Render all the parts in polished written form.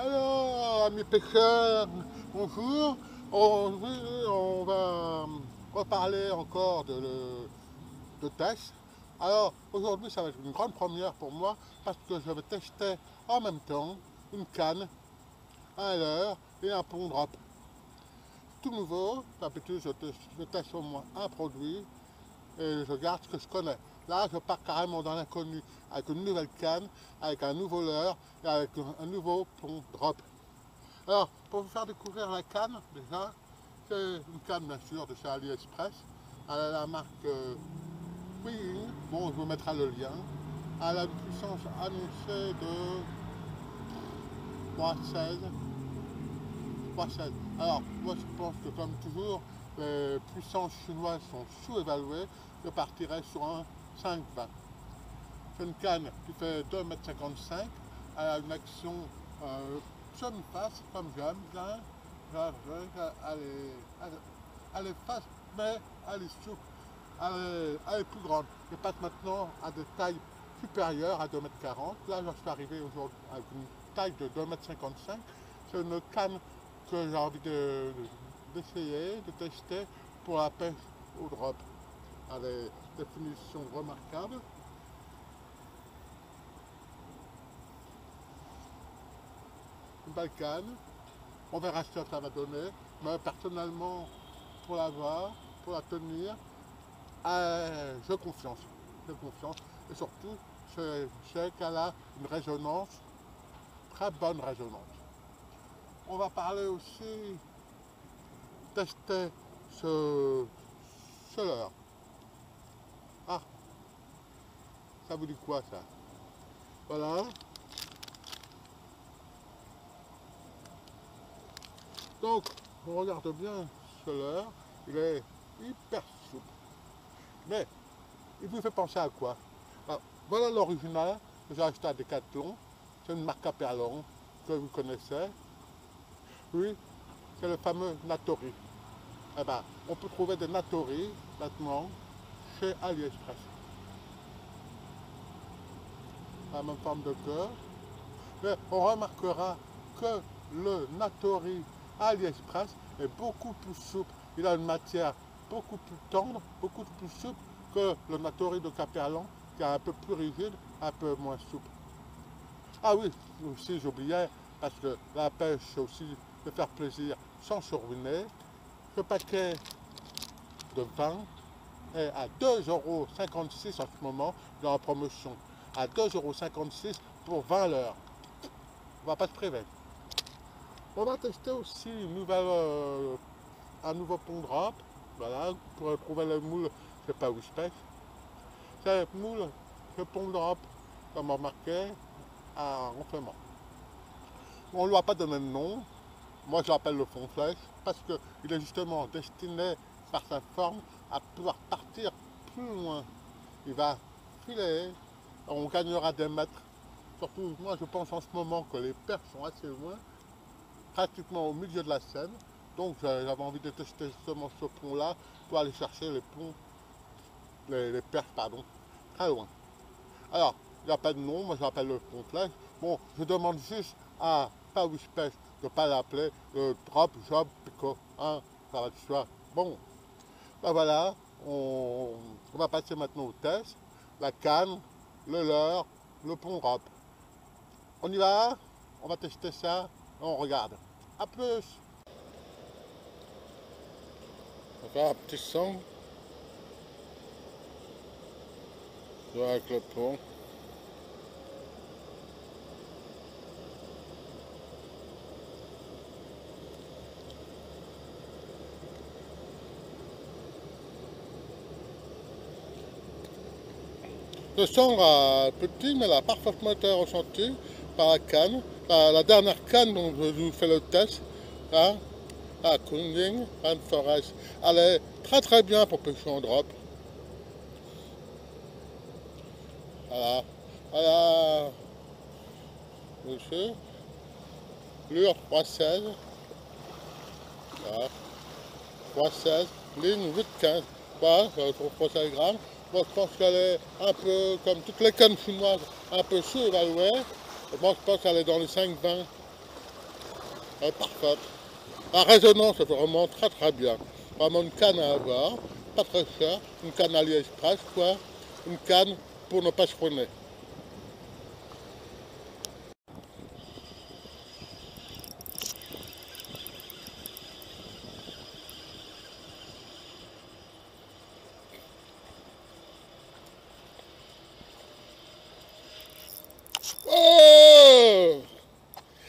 Alors, amis pêcheurs, bonjour. On va reparler encore de tests. Alors, aujourd'hui, ça va être une grande première pour moi parce que je vais tester en même temps une canne, un leurre et un pond drop. Tout nouveau, d'habitude, je teste au moins un produit et je garde ce que je connais. Là, je pars carrément dans l'inconnu avec une nouvelle canne, avec un nouveau leurre et avec un nouveau pond drop. Alors, pour vous faire découvrir la canne, déjà, c'est une canne bien sûr de chez AliExpress. Elle a la marque Wing, bon, je vous mettrai le lien. Elle a une puissance annoncée de 3,16. 3,16. Alors, moi je pense que comme toujours, les puissances chinoises sont sous-évaluées. Je partirai sur un 5,20. C'est une canne qui fait 2,55 m. Elle a une action semi-face, comme j'aime bien. Elle est face, mais elle est souple. Elle est plus grande. Je passe maintenant à des tailles supérieures à 2,40 m. Là, je suis arrivé aujourd'hui avec une taille de 2,55 m. C'est une canne que j'ai envie d'essayer, de tester pour la pêche au drop. Elle a des finitions remarquables. Une belle canne. On verra ce que ça va donner. Mais personnellement, pour l'avoir, pour la tenir, j'ai confiance. J'ai confiance. Et surtout, je sais qu'elle a une résonance, très bonne résonance. On va parler aussi, tester ce leurre. Ah, ça vous dit quoi ça? Voilà. Donc, on regarde bien ce leurre, il est hyper souple. Mais, il vous fait penser à quoi? Alors, voilà l'original que j'ai acheté à Decathlon. C'est une marque à perlon que vous connaissez. Oui, c'est le fameux Natori. Eh ben, on peut trouver des Natori maintenant chez AliExpress. La même forme de cœur. Mais on remarquera que le Natori AliExpress est beaucoup plus souple. Il a une matière beaucoup plus tendre, beaucoup plus souple que le Natori de Caperlan, qui est un peu plus rigide, un peu moins souple. Ah oui, aussi j'oubliais, parce que la pêche, c'est aussi de faire plaisir sans se ruiner. Ce paquet de 20 est à 2,56 € en ce moment dans la promotion. À 2,56 € pour 20 leurres. On va pas se priver. On va tester aussi un nouveau pond drop. Voilà, pour trouver le moule, je sais pas où je pêche. C'est le moule, ce pond drop, comme remarqué, à enflement. On ne lui a pas donné de nom. Moi, je l'appelle le fond flèche parce qu'il est justement destiné par sa forme à pouvoir partir plus loin. Il va filer, on gagnera des mètres. Surtout, moi, je pense en ce moment que les perches sont assez loin, pratiquement au milieu de la Seine. Donc, j'avais envie de tester justement ce pont-là pour aller chercher les perches, pardon, très loin. Alors, il n'y a pas de nom, moi je l'appelle le pont flèche. Bon, je demande juste à Pawis Pêche de ne pas l'appeler le drop job pico. Hein, ça va de soi. Bon, ben voilà, on va passer maintenant au test. La canne, le leurre, le pont drop. On y va, on va tester ça, on regarde. A plus. On va faire un petit son. Avec le pont. Le son petit, mais l'a parfaitement été ressenti par la canne. La dernière canne dont je vous fais le test, là, la Kunling Rainforest, elle est très très bien pour pêcher en drop. Voilà. Voilà. Monsieur. Lure 3,16. Voilà. 3,16. Ligne 8,15. Voilà, ça trouve 3,16 grammes. Moi, je pense qu'elle est un peu, comme toutes les cannes chinoises, un peu sous-évaluée. Moi, je pense qu'elle est dans les 5,20. Elle est parfaite. La résonance est vraiment très très bien. Vraiment une canne à avoir, pas très cher, une canne AliExpress quoi, une canne pour ne pas se freiner. Oh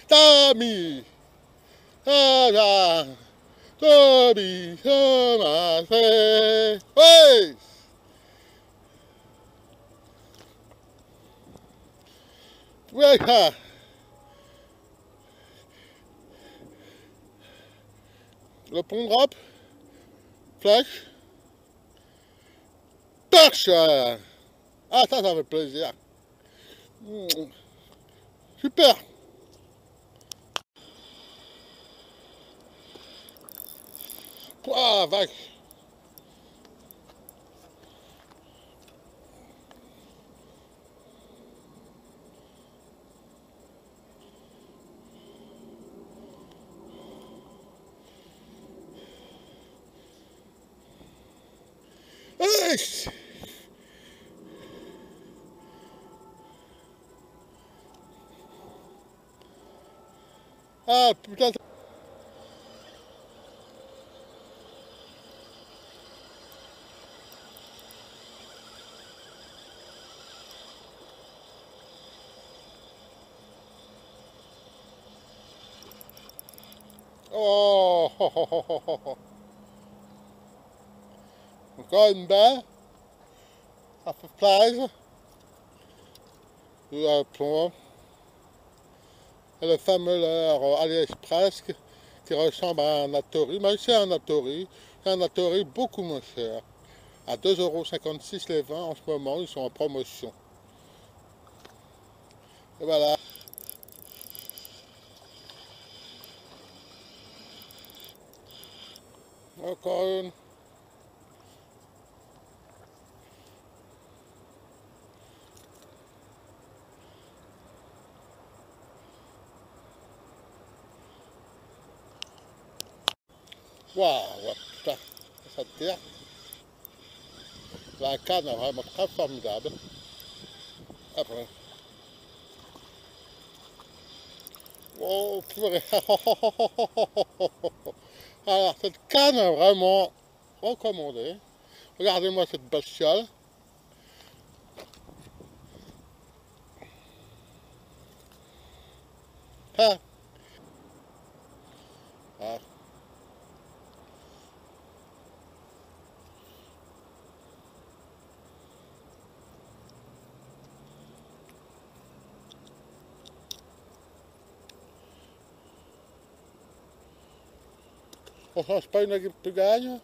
Tami Ah Tami Tomase Oui Oui Le pont drop, flèche, perche. Ah ça fait plaisir. Super. Ah vache. Ah putain. Oh, oh, oh, oh, oh, oh. Encore une belle. Ça fait plaisir. Le plomb. Et le fameux leurre AliExpress qui ressemble à un Atori. Mais c'est un Atori. C'est un Atori beaucoup moins cher. À 2,56 € les 20 en ce moment, ils sont en promotion. Et voilà. Encore une. Waouh, ouais, putain, ça tire. La canne est vraiment très formidable. Après. Oh, purée. Alors, cette canne est vraiment recommandée. Regardez-moi cette bestiole. Ah, ah. On change pas une équipe qui gagne.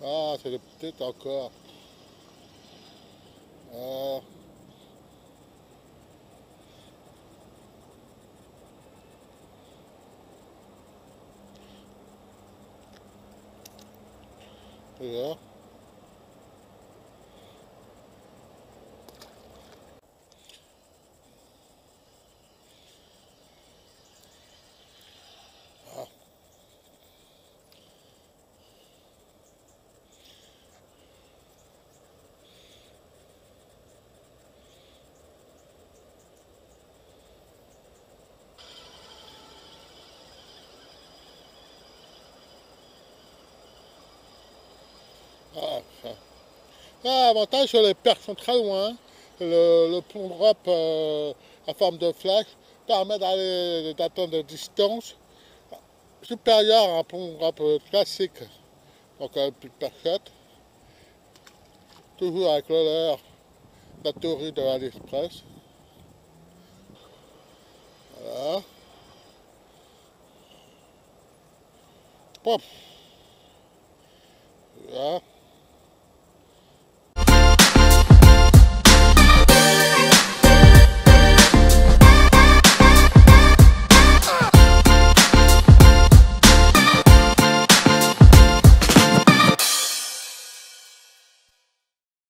Ah, c'est le petit encore. Ah, voilà. Ah, ça. Ah, avantage sur les perches sont très loin. Le pont drop à forme de flash permet d'atteindre des distances supérieures à un pont drop classique. Donc avec plus de perchette. Toujours avec le leurre d'Atori de AliExpress. Voilà. Pof.